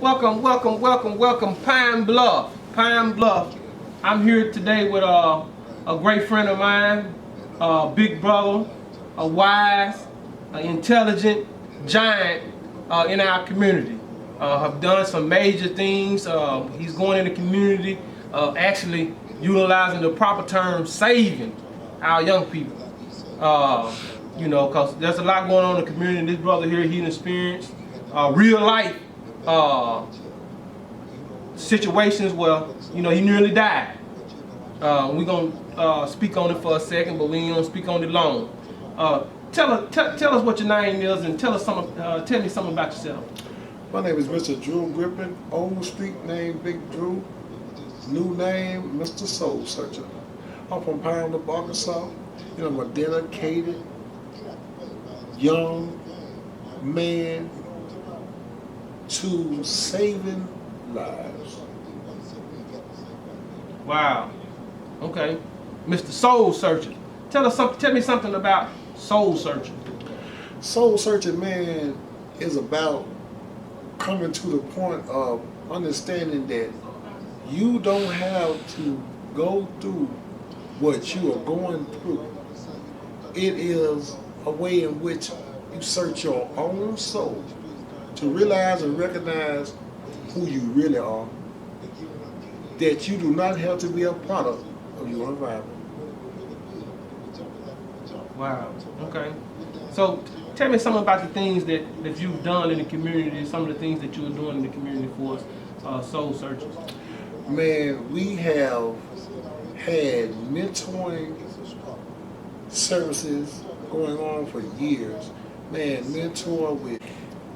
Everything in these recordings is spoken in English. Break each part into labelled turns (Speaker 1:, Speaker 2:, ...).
Speaker 1: Welcome, Pine Bluff. Pine Bluff. I'm here today with a great friend of mine, a big brother, a wise, intelligent giant in our community. Have done some major things. He's going in the community, actually utilizing the proper term, saving our young people. Because there's a lot going on in the community. This brother here, he experienced real life situations where he nearly died. We're gonna speak on it for a second, but we ain't gonna speak on it long. Tell us what your name is and tell me something about yourself.
Speaker 2: My name is Mr. Drue Griffin, old street name Big Drue, new name Mr. Soul Searcher. I'm from Pine Bluff, Arkansas. I'm a dedicated young man to saving lives.
Speaker 1: Wow. Okay. Mr. Soul Searcher. Tell me something about soul searching.
Speaker 2: Soul searching, man, is about coming to the point of understanding that you don't have to go through what you are going through. It is a way in which you search your own soul to realize and recognize who you really are, that you do not have to be a product of your environment.
Speaker 1: Wow. Okay. So tell me something about the things that you've done in the community, some of the things that you are doing in the community for soul searchers.
Speaker 2: Man, we have had mentoring services going on for years. Man, mentor with.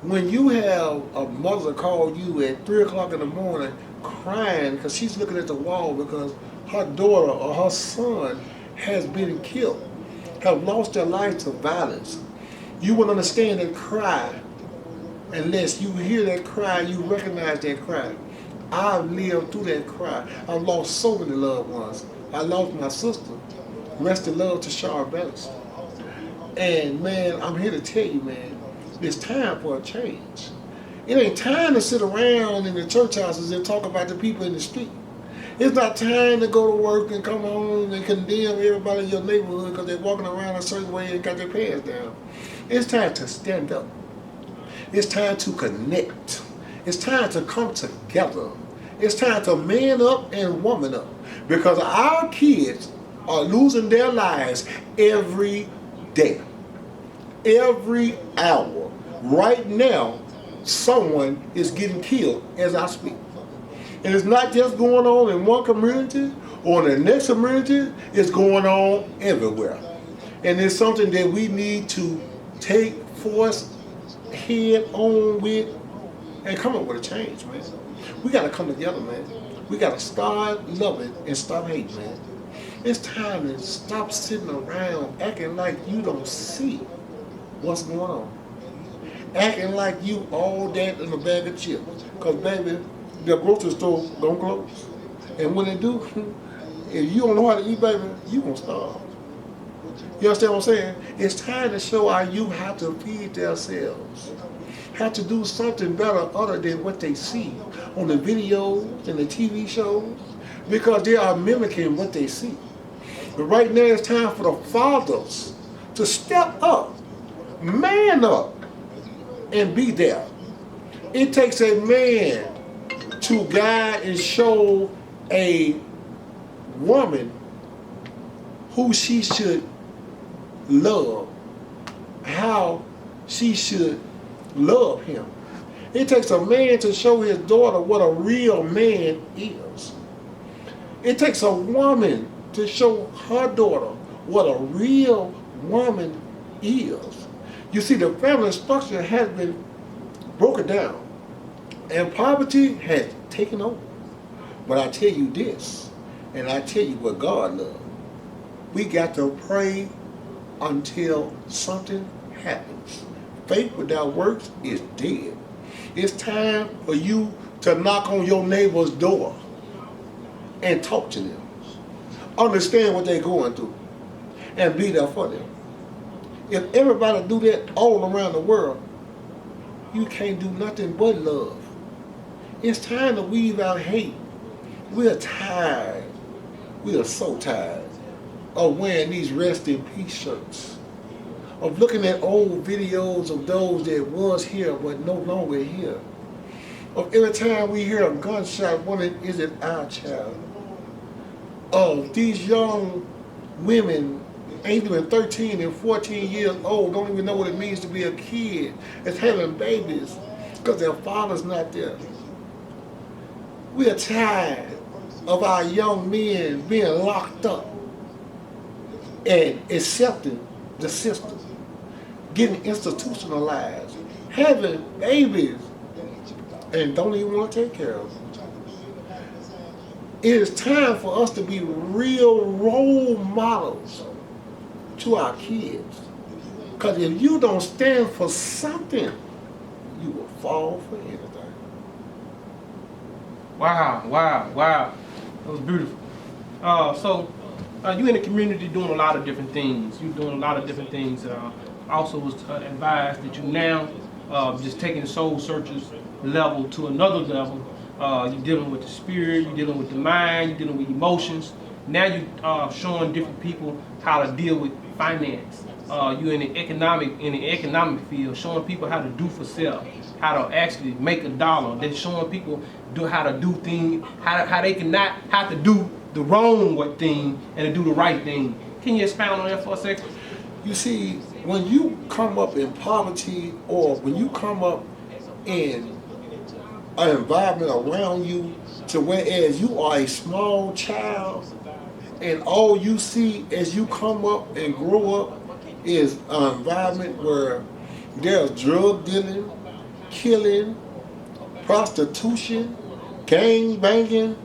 Speaker 2: When you have a mother call you at 3 o'clock in the morning crying because she's looking at the wall because her daughter or her son has been killed, have lost their life to violence, you wouldn't understand that cry unless you hear that cry, you recognize that cry. I've lived through that cry. I've lost so many loved ones. I lost my sister. Rest in love to Shar Bellis. And man, I'm here to tell you, man, it's time for a change. It ain't time to sit around in the church houses and talk about the people in the street. It's not time to go to work and come home and condemn everybody in your neighborhood because they're walking around a certain way and got their pants down. It's time to stand up. It's time to connect. It's time to come together. It's time to man up and woman up because our kids are losing their lives every day, every hour. Right now, someone is getting killed as I speak. And it's not just going on in one community or in the next community, it's going on everywhere. And it's something that we need to take force head on with and come up with a change, man. We gotta come together, man. We gotta start loving and stop hating, man. It's time to stop sitting around acting like you don't see what's going on. Acting like you all that in a bag of chips. Cause baby, the grocery store gonna close. And when they do, if you don't know how to eat, baby, you gonna starve. You understand what I'm saying? It's time to show our youth how to feed themselves. How to do something better other than what they see on the videos and the TV shows. Because they are mimicking what they see. But right now it's time for the fathers to step up, man up, and be there. It takes a man to guide and show a woman who she should love, how she should love him. It takes a man to show his daughter what a real man is. It takes a woman to show her daughter what a real woman is. You see, the family structure has been broken down and poverty has taken over. But I tell you this, and I tell you what God loves. We got to pray until something happens. Faith without works is dead. It's time for you to knock on your neighbor's door and talk to them. Understand what they're going through and be there for them. If everybody do that all around the world, you can't do nothing but love. It's time to weed out hate. We're tired. We are so tired of wearing these rest in peace shirts, of looking at old videos of those that was here but no longer here. Of every time we hear a gunshot, wondering, is it our child? Of these young women, ain't even 13 and 14 years old, don't even know what it means to be a kid, that's having babies because their father's not there. We are tired of our young men being locked up and accepting the system, getting institutionalized, having babies, and don't even want to take care of them. It is time for us to be real role models to our kids. Because if you don't stand for something, you will fall for anything.
Speaker 1: Wow, wow, wow. That was beautiful. So you in the community doing a lot of different things. You're doing a lot of different things. Also was advised that you now just taking the soul searchers level to another level. You're dealing with the spirit, you're dealing with the mind, you're dealing with emotions. Now you're showing different people how to deal with finance. You're in the economic field, showing people how to do for self, how to actually make a dollar. Then showing people how to do things, how they can not have to do the wrong thing and to do the right thing. Can you expound on that for a second?
Speaker 2: You see, when you come up in poverty, or when you come up in an environment around you to whereas you are a small child and all you see as you come up and grow up is an environment where there's drug dealing, killing, prostitution, gang banging,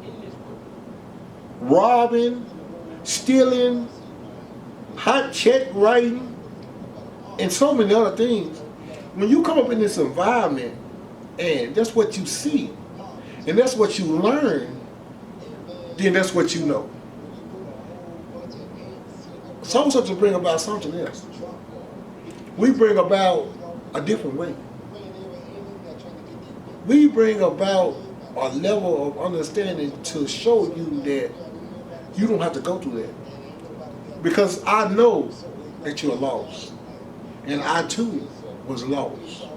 Speaker 2: robbing, stealing, hot check writing, and so many other things. When you come up in this environment and that's what you see and that's what you learn, then that's what you know. Soul searchers bring about something else. We bring about a different way. We bring about a level of understanding to show you that you don't have to go through that. Because I know that you're lost. And I too was lost.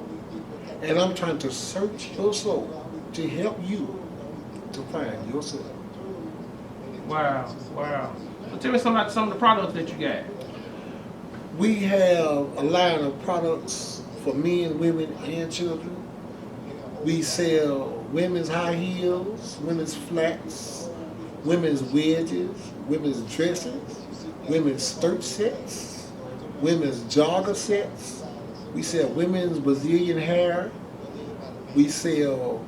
Speaker 2: And I'm trying to search your soul to help you to find yourself.
Speaker 1: Wow, wow. So tell me something about some of the products that you got.
Speaker 2: We have a line of products for men, women, and children. We sell women's high heels, women's flats, women's wedges, women's dresses, women's skirt sets, women's jogger sets. We sell women's Brazilian hair. We sell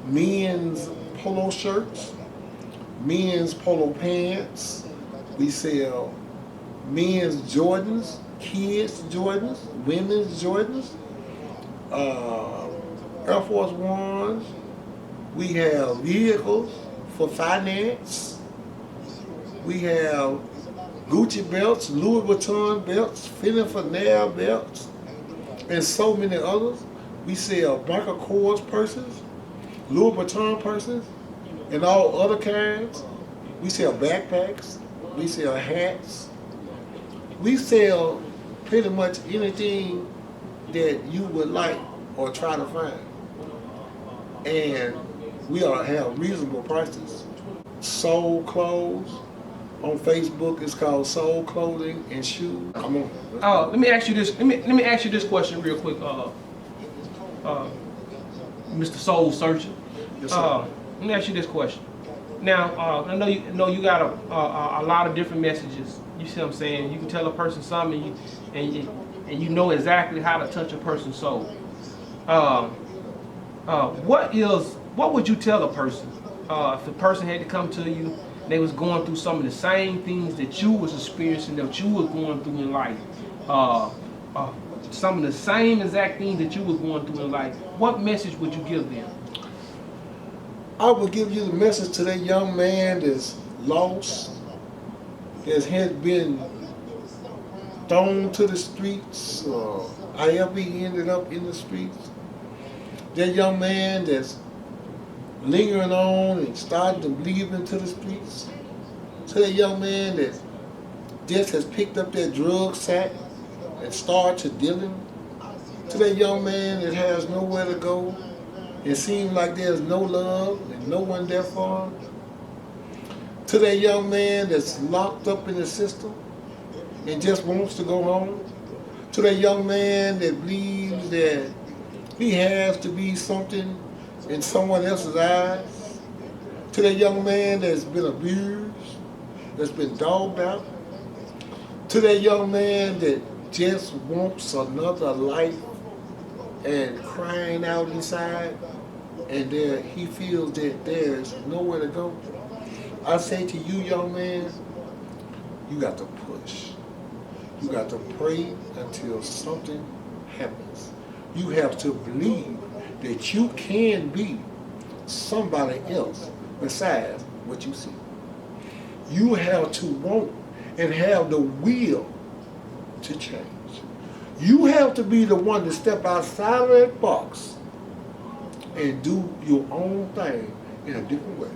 Speaker 2: men's polo shirts, men's polo pants. We sell men's Jordans, kids Jordans, women's Jordans, Air Force Ones. We have vehicles for finance. We have Gucci belts, Louis Vuitton belts, Finna Finale belts, and so many others. We sell Michael Kors purses, Louis Vuitton purses, and all other kinds. We sell backpacks. We sell hats. We sell pretty much anything that you would like or try to find. And we have reasonable prices. Soul Clothes. On Facebook, it's called Soul Clothing and Shoes. Come on.
Speaker 1: Let me ask you this. Let me ask you this question real quick, Mr. Soul Searcher.
Speaker 2: Yes, sir.
Speaker 1: Let me ask you this question. Now, I know you got a lot of different messages. You see what I'm saying? You can tell a person something, and you know exactly how to touch a person's soul. What would you tell a person if a person had to come to you? They was going through some of the same things that you was experiencing, that you was going through in life. Some of the same exact things that you was going through in life. What message would you give them?
Speaker 2: I would give you the message to that young man that's lost, that has been thrown to the streets, or however he ended up in the streets. That young man that's lingering on and starting to bleed into the streets. To that young man that just has picked up that drug sack and started to dealing. To that young man that has nowhere to go. It seems like there's no love and no one there for him. To that young man that's locked up in the system and just wants to go home. To that young man that believes that he has to be something in someone else's eyes. To that young man that's been abused, that's been dogged out. To that young man that just wants another life and crying out inside, and there he feels that there's nowhere to go. I say to you, young man, you got to push. You got to pray until something happens. You have to believe that you can be somebody else besides what you see. You have to want and have the will to change. You have to be the one to step outside of that box and do your own thing in a different way.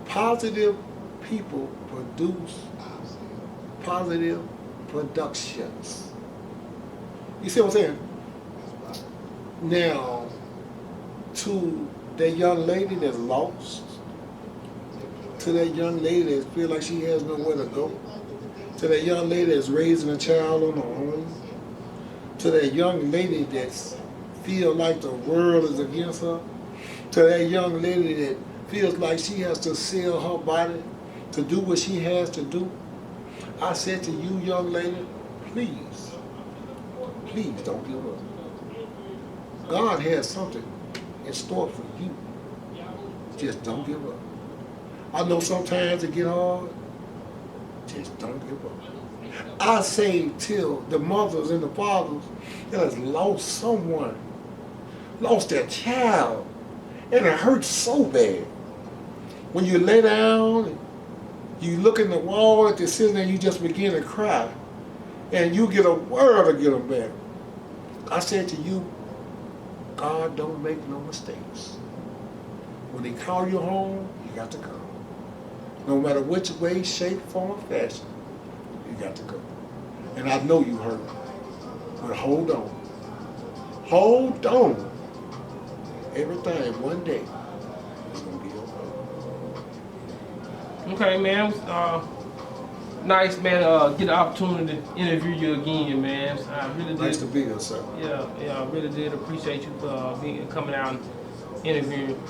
Speaker 2: Positive people produce positive productions. You see what I'm saying? Now, to that young lady that's lost, to that young lady that feels like she has nowhere to go, to that young lady that's raising a child on her own, to that young lady that feels like the world is against her, to that young lady that feels like she has to sell her body to do what she has to do, I said to you, young lady, please, please don't give up. God has something in store for you. Just don't give up. I know sometimes it get hard. Just don't give up. I say till the mothers and the fathers that has lost someone, lost their child, and it hurts so bad. When you lay down, you look in the wall at the ceiling and you just begin to cry, and you get a world to get them back. I said to you, God don't make no mistakes. When he call you home, you got to come. No matter which way, shape, form, or fashion, you got to go. And I know you hurt, but hold on. Hold on. Everything one day is going to be okay.
Speaker 1: Okay, man. Nice, man. Get the opportunity to interview you again, man. I really did.
Speaker 2: Nice to be here, sir.
Speaker 1: Yeah, I really did appreciate you coming out and interviewing.